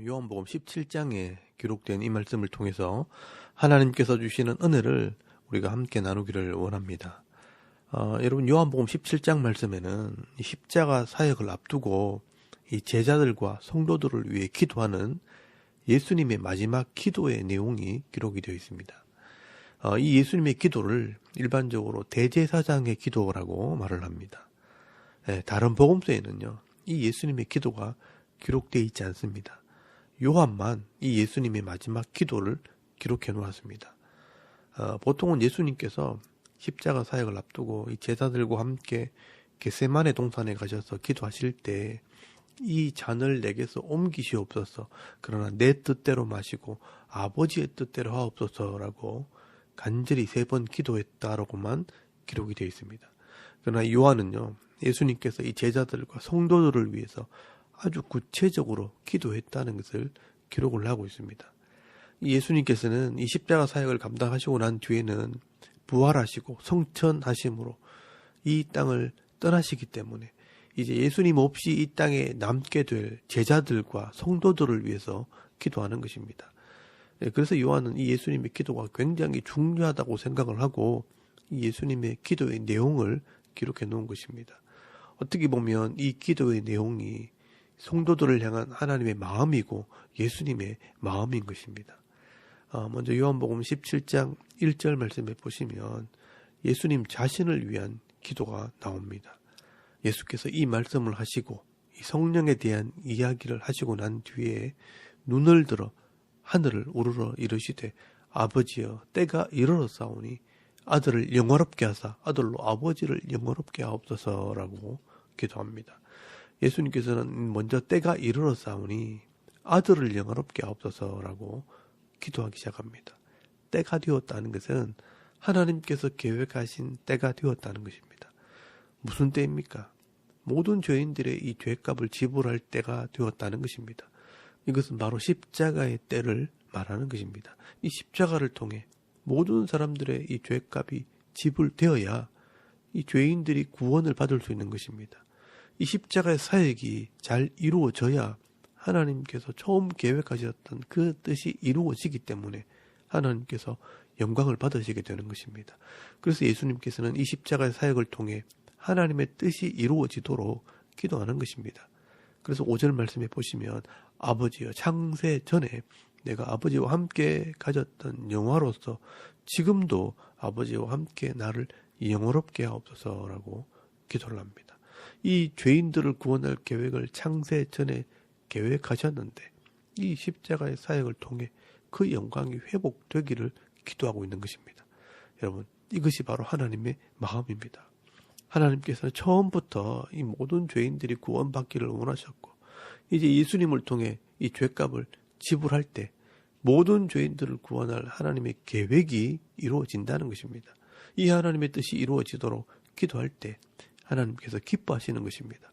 요한복음 17장에 기록된 이 말씀을 통해서 하나님께서 주시는 은혜를 우리가 함께 나누기를 원합니다. 여러분, 요한복음 17장 말씀에는 이 십자가 사역을 앞두고 이 제자들과 성도들을 위해 기도하는 예수님의 마지막 기도의 내용이 기록이 되어 있습니다. 이 예수님의 기도를 일반적으로 대제사장의 기도라고 말을 합니다. 다른 복음서에는요, 이 예수님의 기도가 기록되어 있지 않습니다. 요한만 이 예수님의 마지막 기도를 기록해 놓았습니다. 보통은 예수님께서 십자가 사역을 앞두고 이 제자들과 함께 겟세마네 동산에 가셔서 기도하실 때 이 잔을 내게서 옮기시옵소서, 그러나 내 뜻대로 마시고 아버지의 뜻대로 하옵소서라고 간절히 3번 기도했다라고만 기록이 되어 있습니다. 그러나 요한은요, 예수님께서 이 제자들과 성도들을 위해서 아주 구체적으로 기도했다는 것을 기록을 하고 있습니다. 예수님께서는 이 십자가 사역을 감당하시고 난 뒤에는 부활하시고 성천하심으로 이 땅을 떠나시기 때문에 이제 예수님 없이 이 땅에 남게 될 제자들과 성도들을 위해서 기도하는 것입니다. 그래서 요한은 이 예수님의 기도가 굉장히 중요하다고 생각을 하고 이 예수님의 기도의 내용을 기록해 놓은 것입니다. 어떻게 보면 이 기도의 내용이 성도들을 향한 하나님의 마음이고 예수님의 마음인 것입니다. 먼저 요한복음 17장 1절 말씀에 보시면 예수님 자신을 위한 기도가 나옵니다. 예수께서 이 말씀을 하시고 이 성령에 대한 이야기를 하시고 난 뒤에 눈을 들어 하늘을 우러러 이르시되 아버지여 때가 이르렀사오니 아들을 영화롭게 하사 아들로 아버지를 영화롭게 하옵소서라고 기도합니다. 예수님께서는 먼저 때가 이르렀사오니 아들을 영화롭게 하옵소서라고 기도하기 시작합니다. 때가 되었다는 것은 하나님께서 계획하신 때가 되었다는 것입니다. 무슨 때입니까? 모든 죄인들의 이 죄값을 지불할 때가 되었다는 것입니다. 이것은 바로 십자가의 때를 말하는 것입니다. 이 십자가를 통해 모든 사람들의 이 죄값이 지불되어야 이 죄인들이 구원을 받을 수 있는 것입니다. 이 십자가의 사역이 잘 이루어져야 하나님께서 처음 계획하셨던 그 뜻이 이루어지기 때문에 하나님께서 영광을 받으시게 되는 것입니다. 그래서 예수님께서는 이 십자가의 사역을 통해 하나님의 뜻이 이루어지도록 기도하는 것입니다. 그래서 5절 말씀에 보시면 아버지여 창세 전에 내가 아버지와 함께 가졌던 영화로서 지금도 아버지와 함께 나를 영화롭게 하옵소서라고 기도를 합니다. 이 죄인들을 구원할 계획을 창세 전에 계획하셨는데 이 십자가의 사역을 통해 그 영광이 회복되기를 기도하고 있는 것입니다. 여러분, 이것이 바로 하나님의 마음입니다. 하나님께서 처음부터 이 모든 죄인들이 구원받기를 원하셨고 이제 예수님을 통해 이 죄값을 지불할 때 모든 죄인들을 구원할 하나님의 계획이 이루어진다는 것입니다. 이 하나님의 뜻이 이루어지도록 기도할 때 하나님께서 기뻐하시는 것입니다.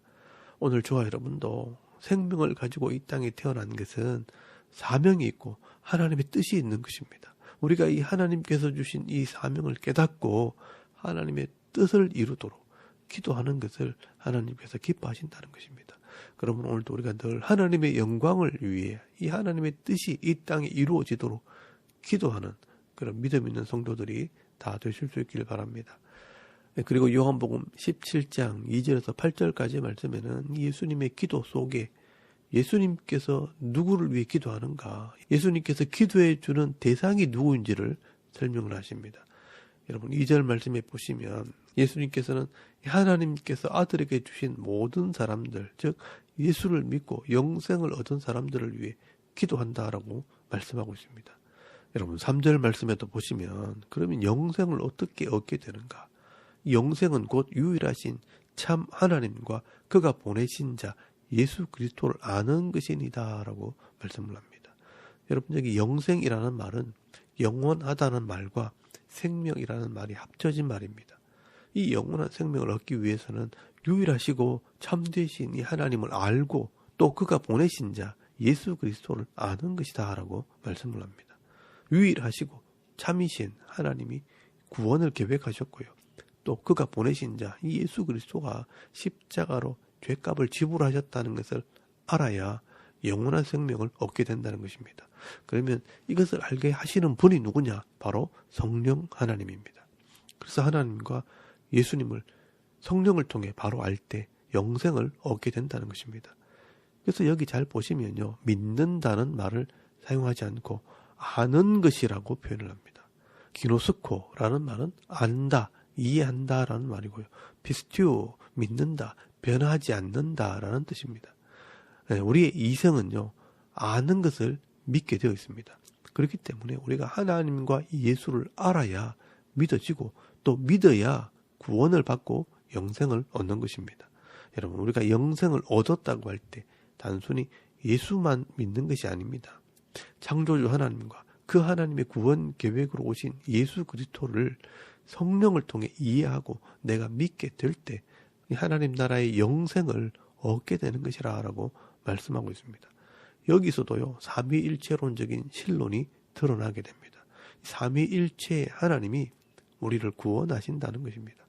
오늘 저와 여러분도 생명을 가지고 이 땅에 태어난 것은 사명이 있고 하나님의 뜻이 있는 것입니다. 우리가 이 하나님께서 주신 이 사명을 깨닫고 하나님의 뜻을 이루도록 기도하는 것을 하나님께서 기뻐하신다는 것입니다. 그러면 오늘도 우리가 늘 하나님의 영광을 위해 이 하나님의 뜻이 이 땅에 이루어지도록 기도하는 그런 믿음 있는 성도들이 다 되실 수 있기를 바랍니다. 그리고 요한복음 17장 2절에서 8절까지 말씀에는 예수님의 기도 속에 예수님께서 누구를 위해 기도하는가, 예수님께서 기도해 주는 대상이 누구인지를 설명을 하십니다. 여러분 2절 말씀에 보시면 예수님께서는 하나님께서 아들에게 주신 모든 사람들, 즉 예수를 믿고 영생을 얻은 사람들을 위해 기도한다라고 말씀하고 있습니다. 여러분 3절 말씀에도 보시면 그러면 영생을 어떻게 얻게 되는가? 영생은 곧 유일하신 참 하나님과 그가 보내신 자 예수 그리스도를 아는 것이니다 라고 말씀을 합니다. 여러분, 여기 영생이라는 말은 영원하다는 말과 생명이라는 말이 합쳐진 말입니다. 이 영원한 생명을 얻기 위해서는 유일하시고 참되신 이 하나님을 알고 또 그가 보내신 자 예수 그리스도를 아는 것이다 라고 말씀을 합니다. 유일하시고 참이신 하나님이 구원을 계획하셨고요. 또 그가 보내신 자 이 예수 그리스도가 십자가로 죄값을 지불하셨다는 것을 알아야 영원한 생명을 얻게 된다는 것입니다. 그러면 이것을 알게 하시는 분이 누구냐? 바로 성령 하나님입니다. 그래서 하나님과 예수님을 성령을 통해 바로 알 때 영생을 얻게 된다는 것입니다. 그래서 여기 잘 보시면요, 믿는다는 말을 사용하지 않고 아는 것이라고 표현을 합니다. 기노스코라는 말은 안다, 이해한다라는 말이고요. 피스티오, 믿는다, 변하지 않는다라는 뜻입니다. 우리의 이성은요, 아는 것을 믿게 되어 있습니다. 그렇기 때문에 우리가 하나님과 예수를 알아야 믿어지고 또 믿어야 구원을 받고 영생을 얻는 것입니다. 여러분, 우리가 영생을 얻었다고 할 때 단순히 예수만 믿는 것이 아닙니다. 창조주 하나님과 그 하나님의 구원 계획으로 오신 예수 그리스도를 성령을 통해 이해하고 내가 믿게 될 때 하나님 나라의 영생을 얻게 되는 것이라고 말씀하고 있습니다. 여기서도요, 삼위일체론적인 신론이 드러나게 됩니다. 삼위일체의 하나님이 우리를 구원하신다는 것입니다.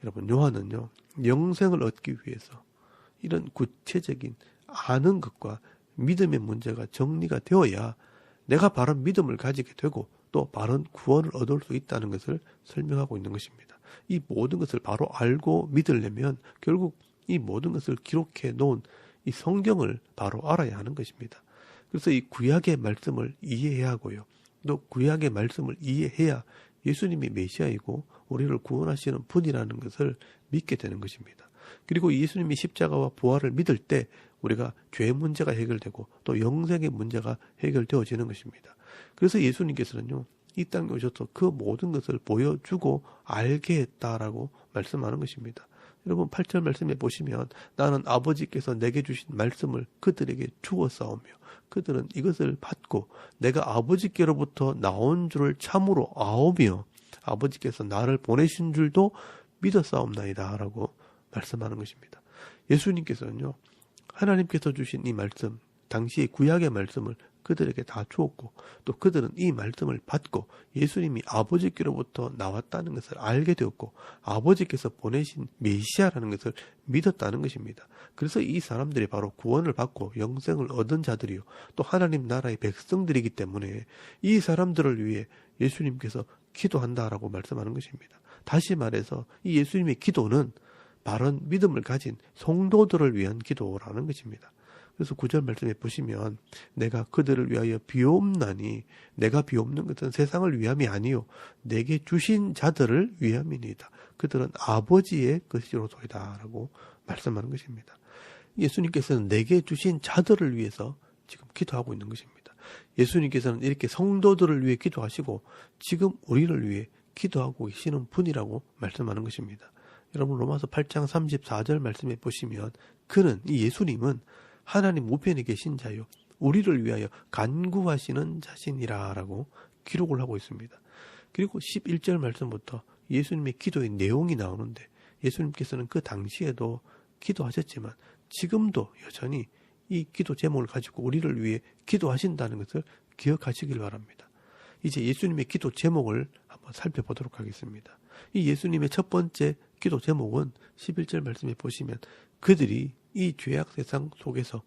여러분, 요한은요, 영생을 얻기 위해서 이런 구체적인 아는 것과 믿음의 문제가 정리가 되어야 내가 바른 믿음을 가지게 되고 또 바른 구원을 얻을 수 있다는 것을 설명하고 있는 것입니다. 이 모든 것을 바로 알고 믿으려면 결국 이 모든 것을 기록해 놓은 이 성경을 바로 알아야 하는 것입니다. 그래서 이 구약의 말씀을 이해해야 하고요. 또 구약의 말씀을 이해해야 예수님이 메시아이고 우리를 구원하시는 분이라는 것을 믿게 되는 것입니다. 그리고 예수님이 십자가와 부활을 믿을 때 우리가 죄 문제가 해결되고 또 영생의 문제가 해결되어지는 것입니다. 그래서 예수님께서는요, 이 땅에 오셔서 그 모든 것을 보여주고 알게 했다라고 말씀하는 것입니다. 여러분 8절 말씀에 보시면 나는 아버지께서 내게 주신 말씀을 그들에게 주었사오며 그들은 이것을 받고 내가 아버지께로부터 나온 줄을 참으로 아오며 아버지께서 나를 보내신 줄도 믿었사옵나이다 라고 말씀하는 것입니다. 예수님께서는요, 하나님께서 주신 이 말씀, 당시의 구약의 말씀을 그들에게 다 주었고 또 그들은 이 말씀을 받고 예수님이 아버지께로부터 나왔다는 것을 알게 되었고 아버지께서 보내신 메시아라는 것을 믿었다는 것입니다. 그래서 이 사람들이 바로 구원을 받고 영생을 얻은 자들이요 또 하나님 나라의 백성들이기 때문에 이 사람들을 위해 예수님께서 기도한다라고 말씀하는 것입니다. 다시 말해서 이 예수님의 기도는 바른 믿음을 가진 성도들을 위한 기도라는 것입니다. 그래서 9절 말씀에 보시면 내가 그들을 위하여 비옵나니 내가 비옵는 것은 세상을 위함이 아니요 내게 주신 자들을 위함이니이다. 그들은 아버지의 것이로소이다 라고 말씀하는 것입니다. 예수님께서는 내게 주신 자들을 위해서 지금 기도하고 있는 것입니다. 예수님께서는 이렇게 성도들을 위해 기도하시고 지금 우리를 위해 기도하고 계시는 분이라고 말씀하는 것입니다. 여러분 로마서 8장 34절 말씀에 보시면 그는 이 예수님은 하나님 우편에 계신 자요 우리를 위하여 간구하시는 자신이라 라고 기록을 하고 있습니다. 그리고 11절 말씀부터 예수님의 기도의 내용이 나오는데 예수님께서는 그 당시에도 기도하셨지만 지금도 여전히 이 기도 제목을 가지고 우리를 위해 기도하신다는 것을 기억하시길 바랍니다. 이제 예수님의 기도 제목을 한번 살펴보도록 하겠습니다. 이 예수님의 첫 번째 기도 제목은 11절 말씀에 보시면 그들이 이 죄악 세상 속에서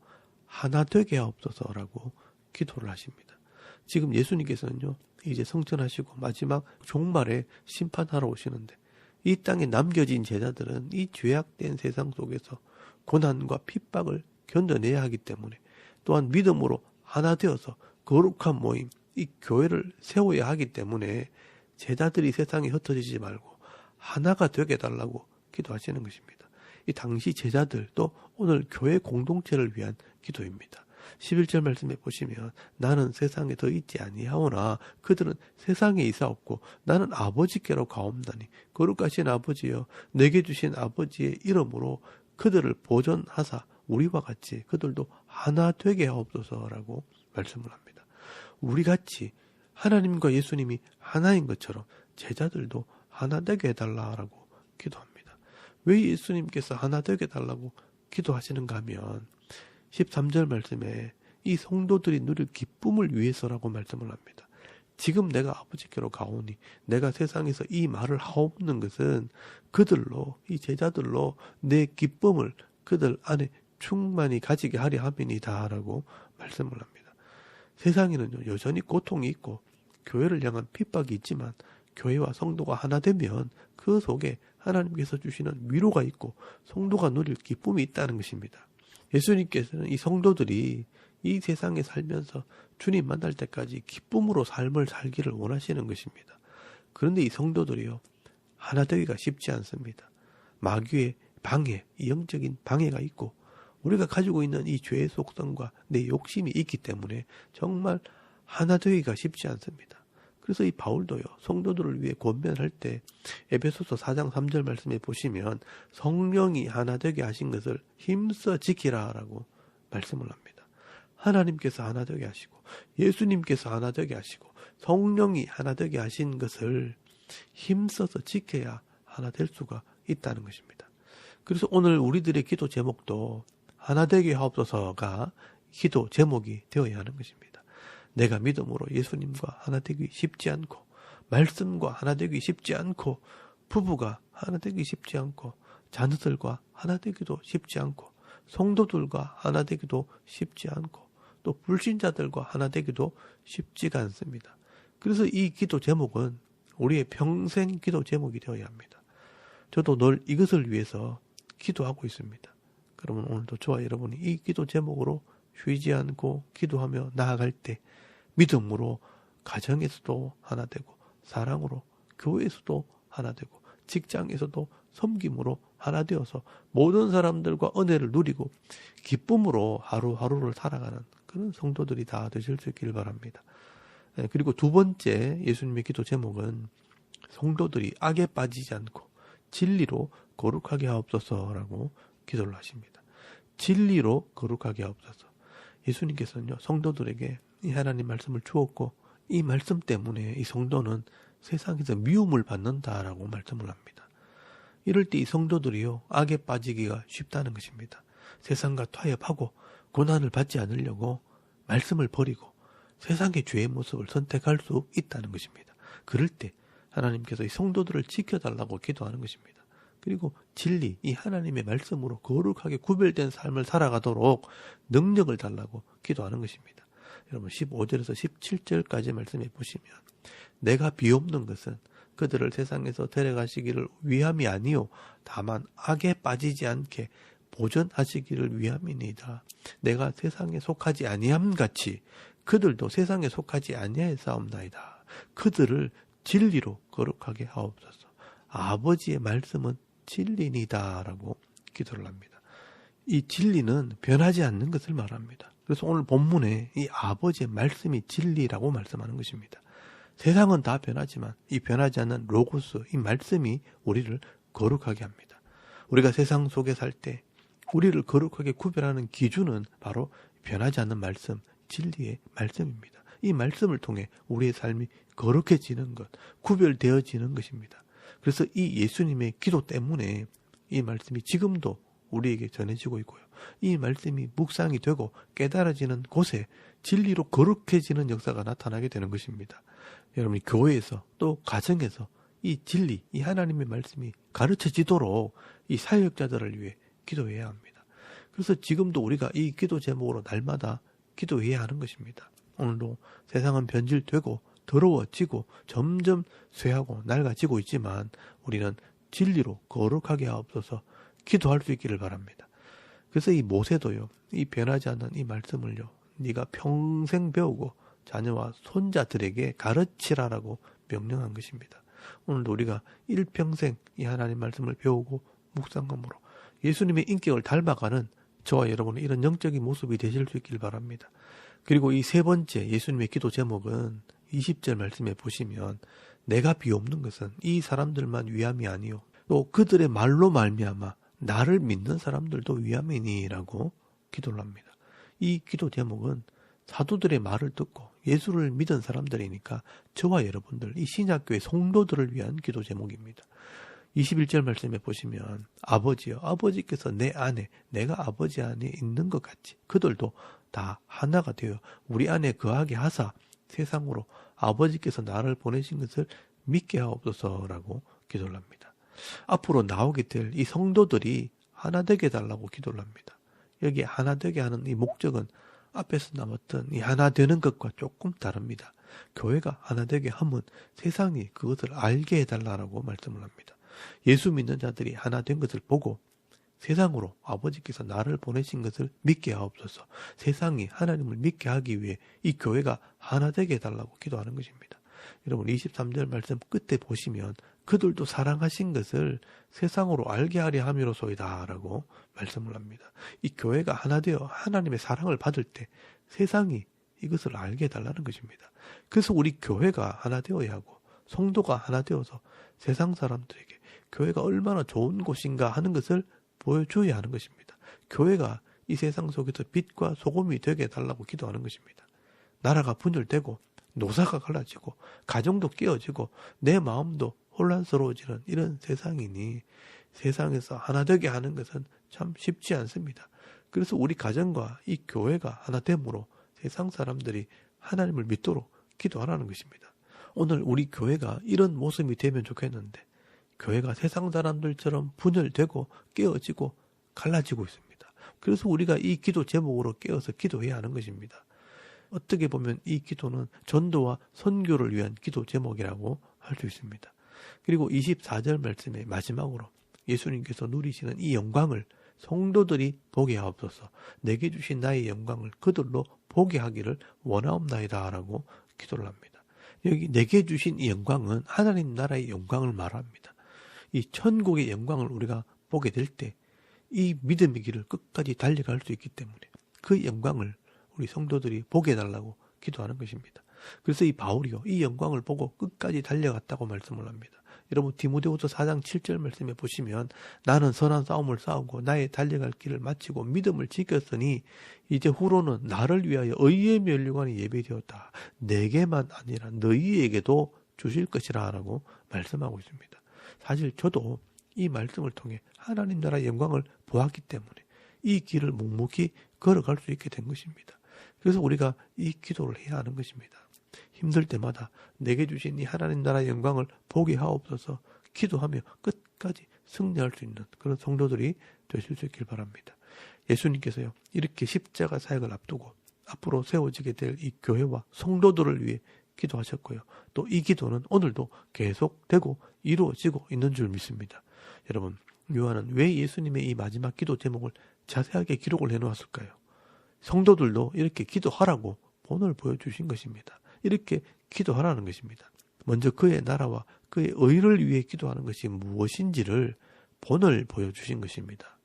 하나 되게 하옵소서라고 기도를 하십니다. 지금 예수님께서는요, 이제 성천하시고 마지막 종말에 심판하러 오시는데 이 땅에 남겨진 제자들은 이 죄악된 세상 속에서 고난과 핍박을 견뎌내야 하기 때문에 또한 믿음으로 하나 되어서 거룩한 모임, 이 교회를 세워야 하기 때문에 제자들이 세상에 흩어지지 말고 하나가 되게 해달라고 기도하시는 것입니다. 이 당시 제자들 또 오늘 교회 공동체를 위한 기도입니다. 11절 말씀에 보시면 나는 세상에 더 있지 아니하오나 그들은 세상에 있사옵고 나는 아버지께로 가옵나니 거룩하신 아버지여 내게 주신 아버지의 이름으로 그들을 보존하사 우리와 같이 그들도 하나 되게 하옵소서라고 말씀을 합니다. 우리같이 하나님과 예수님이 하나인 것처럼 제자들도 하나 되게 해달라고 기도합니다. 왜 예수님께서 하나 되게 해달라고 기도하시는가 하면 13절 말씀에 이 성도들이 누릴 기쁨을 위해서라고 말씀을 합니다. 지금 내가 아버지께로 가오니 내가 세상에서 이 말을 하옵는 것은 그들로 이 제자들로 내 기쁨을 그들 안에 충만히 가지게 하려 함이니다라고 말씀을 합니다. 세상에는요, 여전히 고통이 있고 교회를 향한 핍박이 있지만 교회와 성도가 하나 되면 그 속에 하나님께서 주시는 위로가 있고 성도가 누릴 기쁨이 있다는 것입니다. 예수님께서는 이 성도들이 이 세상에 살면서 주님 만날 때까지 기쁨으로 삶을 살기를 원하시는 것입니다. 그런데 이 성도들이요, 하나 되기가 쉽지 않습니다. 마귀의 방해, 이 영적인 방해가 있고 우리가 가지고 있는 이 죄의 속성과 내 욕심이 있기 때문에 정말 하나 되기가 쉽지 않습니다. 그래서 이 바울도요, 성도들을 위해 권면할 때 에베소서 4장 3절 말씀에 보시면 성령이 하나 되게 하신 것을 힘써 지키라라고 말씀을 합니다. 하나님께서 하나 되게 하시고 예수님께서 하나 되게 하시고 성령이 하나 되게 하신 것을 힘써서 지켜야 하나 될 수가 있다는 것입니다. 그래서 오늘 우리들의 기도 제목도 하나 되게 하옵소서가 기도 제목이 되어야 하는 것입니다. 내가 믿음으로 예수님과 하나 되기 쉽지 않고, 말씀과 하나 되기 쉽지 않고, 부부가 하나 되기 쉽지 않고, 자녀들과 하나 되기도 쉽지 않고, 성도들과 하나 되기도 쉽지 않고, 또 불신자들과 하나 되기도 쉽지가 않습니다. 그래서 이 기도 제목은 우리의 평생 기도 제목이 되어야 합니다. 저도 늘 이것을 위해서 기도하고 있습니다. 그러면 오늘도 저와 여러분이 이 기도 제목으로 쉬지 않고 기도하며 나아갈 때 믿음으로 가정에서도 하나 되고, 사랑으로 교회에서도 하나 되고, 직장에서도 섬김으로 하나 되어서 모든 사람들과 은혜를 누리고 기쁨으로 하루하루를 살아가는 그런 성도들이 다 되실 수 있기를 바랍니다. 그리고 두 번째 예수님의 기도 제목은 성도들이 악에 빠지지 않고 진리로 거룩하게 하옵소서라고 기도를 하십니다. 진리로 거룩하게 하옵소서. 예수님께서는요, 성도들에게 이 하나님 말씀을 주었고 이 말씀 때문에 이 성도는 세상에서 미움을 받는다라고 말씀을 합니다. 이럴 때 이 성도들이요, 악에 빠지기가 쉽다는 것입니다. 세상과 타협하고 고난을 받지 않으려고 말씀을 버리고 세상의 죄의 모습을 선택할 수 있다는 것입니다. 그럴 때 하나님께서 이 성도들을 지켜달라고 기도하는 것입니다. 그리고 진리, 이 하나님의 말씀으로 거룩하게 구별된 삶을 살아가도록 능력을 달라고 기도하는 것입니다. 여러분 15절에서 17절까지 말씀해 보시면 내가 비옵는 것은 그들을 세상에서 데려가시기를 위함이 아니요 다만 악에 빠지지 않게 보전하시기를 위함이니이다. 내가 세상에 속하지 아니함같이 그들도 세상에 속하지 아니하였사옵나이다. 그들을 진리로 거룩하게 하옵소서. 아버지의 말씀은 진리니다 라고 기도를 합니다. 이 진리는 변하지 않는 것을 말합니다. 그래서 오늘 본문에 이 아버지의 말씀이 진리라고 말씀하는 것입니다. 세상은 다 변하지만 이 변하지 않는 로고스, 이 말씀이 우리를 거룩하게 합니다. 우리가 세상 속에 살 때 우리를 거룩하게 구별하는 기준은 바로 변하지 않는 말씀, 진리의 말씀입니다. 이 말씀을 통해 우리의 삶이 거룩해지는 것, 구별되어지는 것입니다. 그래서 이 예수님의 기도 때문에 이 말씀이 지금도 우리에게 전해지고 있고요. 이 말씀이 묵상이 되고 깨달아지는 곳에 진리로 거룩해지는 역사가 나타나게 되는 것입니다. 여러분이 교회에서 또 가정에서 이 진리, 이 하나님의 말씀이 가르쳐지도록 이 사역자들을 위해 기도해야 합니다. 그래서 지금도 우리가 이 기도 제목으로 날마다 기도해야 하는 것입니다. 오늘도 세상은 변질되고 더러워지고 점점 쇠하고 낡아지고 있지만 우리는 진리로 거룩하게 하옵소서 기도할 수 있기를 바랍니다. 그래서 이 모세도요, 이 변하지 않는 이 말씀을요, 네가 평생 배우고 자녀와 손자들에게 가르치라라고 명령한 것입니다. 오늘도 우리가 일평생 이 하나님 말씀을 배우고 묵상함으로 예수님의 인격을 닮아가는 저와 여러분의 이런 영적인 모습이 되실 수 있기를 바랍니다. 그리고 이 세 번째 예수님의 기도 제목은 20절 말씀에 보시면 내가 비옵는 것은 이 사람들만 위함이 아니요 또 그들의 말로 말미암아 나를 믿는 사람들도 위함이니라고 기도를 합니다. 이 기도 제목은 사도들의 말을 듣고 예수를 믿은 사람들이니까 저와 여러분들, 이 신약교회 성도들을 위한 기도 제목입니다. 21절 말씀에 보시면 아버지여, 아버지께서 내 안에, 내가 아버지 안에 있는 것 같이 그들도 다 하나가 되어 우리 안에 거하게 하사 세상으로 아버지께서 나를 보내신 것을 믿게 하옵소서라고 기도를 합니다. 앞으로 나오게 될 이 성도들이 하나 되게 해달라고 기도를 합니다. 여기 하나 되게 하는 이 목적은 앞에서 나왔던 이 하나 되는 것과 조금 다릅니다. 교회가 하나 되게 하면 세상이 그것을 알게 해달라고 말씀을 합니다. 예수 믿는 자들이 하나 된 것을 보고 세상으로 아버지께서 나를 보내신 것을 믿게 하옵소서. 세상이 하나님을 믿게 하기 위해 이 교회가 하나 되게 해달라고 기도하는 것입니다. 여러분 23절 말씀 끝에 보시면 그들도 사랑하신 것을 세상으로 알게 하려 함이로소이다 라고 말씀을 합니다. 이 교회가 하나 되어 하나님의 사랑을 받을 때 세상이 이것을 알게 해달라는 것입니다. 그래서 우리 교회가 하나 되어야 하고 성도가 하나 되어서 세상 사람들에게 교회가 얼마나 좋은 곳인가 하는 것을 보여줘야 하는 것입니다. 교회가 이 세상 속에서 빛과 소금이 되게 해달라고 기도하는 것입니다. 나라가 분열되고 노사가 갈라지고 가정도 깨어지고 내 마음도 혼란스러워지는 이런 세상이니 세상에서 하나 되게 하는 것은 참 쉽지 않습니다. 그래서 우리 가정과 이 교회가 하나 됨으로 세상 사람들이 하나님을 믿도록 기도하라는 것입니다. 오늘 우리 교회가 이런 모습이 되면 좋겠는데 교회가 세상 사람들처럼 분열되고 깨어지고 갈라지고 있습니다. 그래서 우리가 이 기도 제목으로 깨어서 기도해야 하는 것입니다. 어떻게 보면 이 기도는 전도와 선교를 위한 기도 제목이라고 할 수 있습니다. 그리고 24절 말씀의 마지막으로 예수님께서 누리시는 이 영광을 성도들이 보게 하옵소서. 내게 주신 나의 영광을 그들로 보게 하기를 원하옵나이다 라고 기도를 합니다. 여기 내게 주신 이 영광은 하나님 나라의 영광을 말합니다. 이 천국의 영광을 우리가 보게 될 때 이 믿음의 길을 끝까지 달려갈 수 있기 때문에 그 영광을 우리 성도들이 보게 해달라고 기도하는 것입니다. 그래서 이 바울이요 이 영광을 보고 끝까지 달려갔다고 말씀을 합니다. 여러분 디모데후서 4장 7절 말씀에 보시면 나는 선한 싸움을 싸우고 나의 달려갈 길을 마치고 믿음을 지켰으니 이제 후로는 나를 위하여 의의 면류관이 예비되었다. 내게만 아니라 너희에게도 주실 것이라 라고 말씀하고 있습니다. 사실 저도 이 말씀을 통해 하나님 나라의 영광을 보았기 때문에 이 길을 묵묵히 걸어갈 수 있게 된 것입니다. 그래서 우리가 이 기도를 해야 하는 것입니다. 힘들 때마다 내게 주신 이 하나님 나라의 영광을 보게 하옵소서 기도하며 끝까지 승리할 수 있는 그런 성도들이 되실 수 있길 바랍니다. 예수님께서요 이렇게 십자가 사역을 앞두고 앞으로 세워지게 될 이 교회와 성도들을 위해 기도하셨고요. 또 이 기도는 오늘도 계속되고 이루어지고 있는 줄 믿습니다. 여러분 요한은 왜 예수님의 이 마지막 기도 제목을 자세하게 기록을 해놓았을까요? 성도들도 이렇게 기도하라고 본을 보여주신 것입니다. 이렇게 기도하라는 것입니다. 먼저 그의 나라와 그의 의를 위해 기도하는 것이 무엇인지를 본을 보여주신 것입니다.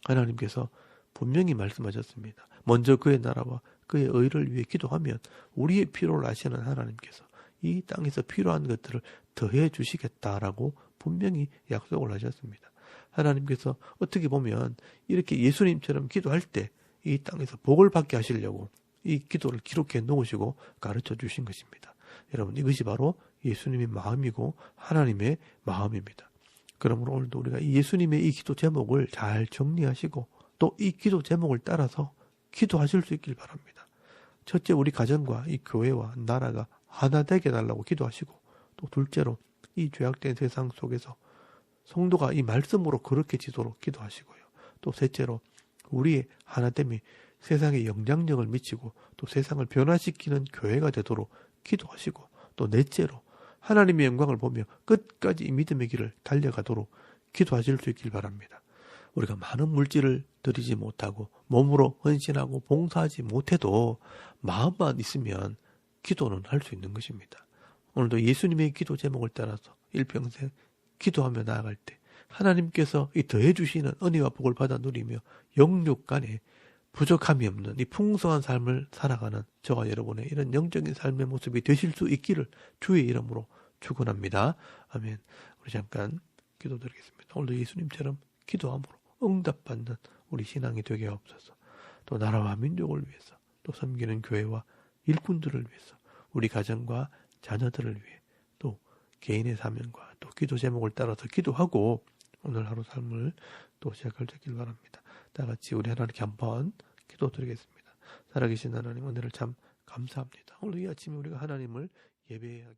하나님께서 분명히 말씀하셨습니다. 먼저 그의 나라와 그의 의를 위해 기도하면 우리의 필요를 아시는 하나님께서 이 땅에서 필요한 것들을 더해 주시겠다라고 분명히 약속을 하셨습니다. 하나님께서 어떻게 보면 이렇게 예수님처럼 기도할 때 이 땅에서 복을 받게 하시려고 이 기도를 기록해 놓으시고 가르쳐 주신 것입니다. 여러분 이것이 바로 예수님의 마음이고 하나님의 마음입니다. 그러므로 오늘도 우리가 예수님의 이 기도 제목을 잘 정리하시고 또 이 기도 제목을 따라서 기도하실 수 있길 바랍니다. 첫째 우리 가정과 이 교회와 나라가 하나 되게 해달라고 기도하시고 또 둘째로 이 죄악된 세상 속에서 성도가 이 말씀으로 그렇게 지도록 기도하시고요. 또 셋째로 우리의 하나됨이 세상에 영향력을 미치고 또 세상을 변화시키는 교회가 되도록 기도하시고 또 넷째로 하나님의 영광을 보며 끝까지 이 믿음의 길을 달려가도록 기도하실 수 있길 바랍니다. 우리가 많은 물질을 드리지 못하고 몸으로 헌신하고 봉사하지 못해도 마음만 있으면 기도는 할 수 있는 것입니다. 오늘도 예수님의 기도 제목을 따라서 일평생 기도하며 나아갈 때 하나님께서 이 더해 주시는 은혜와 복을 받아 누리며 영육 간에 부족함이 없는 이 풍성한 삶을 살아가는 저와 여러분의 이런 영적인 삶의 모습이 되실 수 있기를 주의 이름으로 축원합니다. 아멘. 우리 잠깐 기도드리겠습니다. 오늘도 예수님처럼 기도함으로 응답받는 우리 신앙이 되게 하옵소서. 또 나라와 민족을 위해서 또 섬기는 교회와 일꾼들을 위해서 우리 가정과 자녀들을 위해 또 개인의 사명과 또 기도 제목을 따라서 기도하고 오늘 하루 삶을 또 시작할 수 있길 바랍니다. 다 같이 우리 하나님께 한번 기도드리겠습니다. 살아계신 하나님 은혜를 참 감사합니다. 오늘 이 아침에 우리가 하나님을 예배하게